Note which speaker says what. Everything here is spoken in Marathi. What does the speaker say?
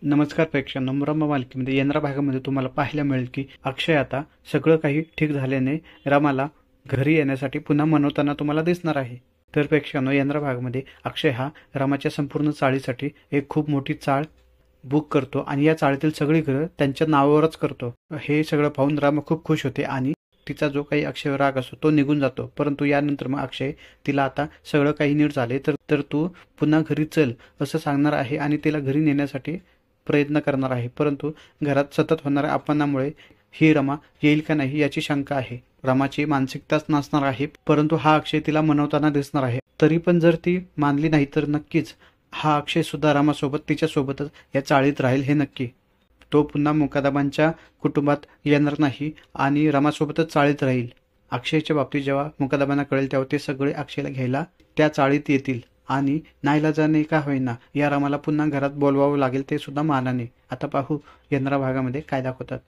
Speaker 1: नमस्कार प्रेक्षकांनो, रमा मालिकेमध्ये येणाऱ्या भागामध्ये तुम्हाला पाहायला मिळेल की अक्षय आता सगळं काही ठीक झाल्याने रमाला घरी येण्यासाठी पुन्हा मनवताना तुम्हाला दिसणार आहे. तर प्रेक्षकांनो, येणाऱ्या भागामध्ये अक्षय हा रमाच्या संपूर्ण चाळीसाठी एक खूप मोठी चाळ बुक करतो आणि या चाळीतील सगळी घरं त्यांच्या नावावरच करतो. हे सगळं पाहून रमा खूप खुश होते आणि तिचा जो काही अक्षयवर राग असतो तो निघून जातो. परंतु यानंतर मग अक्षय तिला आता सगळं काही नीट झाले तर तू पुन्हा घरी चल असं सांगणार आहे आणि तिला घरी नेण्यासाठी प्रयत्न करणार आहे. परंतु घरात सतत होणाऱ्या अपमानामुळे ही रमा येईल का नाही याची शंका आहे. रमाची मानसिकताच नसणार आहे, परंतु हा अक्षय तिला मनवताना दिसणार आहे. तरी पण जर ती मानली नाही तर नक्कीच हा अक्षय सुद्धा रमासोबत तिच्यासोबतच या चाळीत राहील हे नक्की. तो पुन्हा मुकादमांच्या कुटुंबात येणार नाही आणि रमासोबतच चाळीत राहील. अक्षयच्या बाबतीत जेव्हा मुकादमांना कळेल तेव्हा ते सगळे अक्षयला घ्यायला त्या चाळीत येतील आणि नाईलाजाने का होईना या रमाला पुन्हा घरात बोलवावं लागेल, ते सुद्धा मानाने. आता पाहू येणाऱ्या भागामध्ये काय दाखवतात.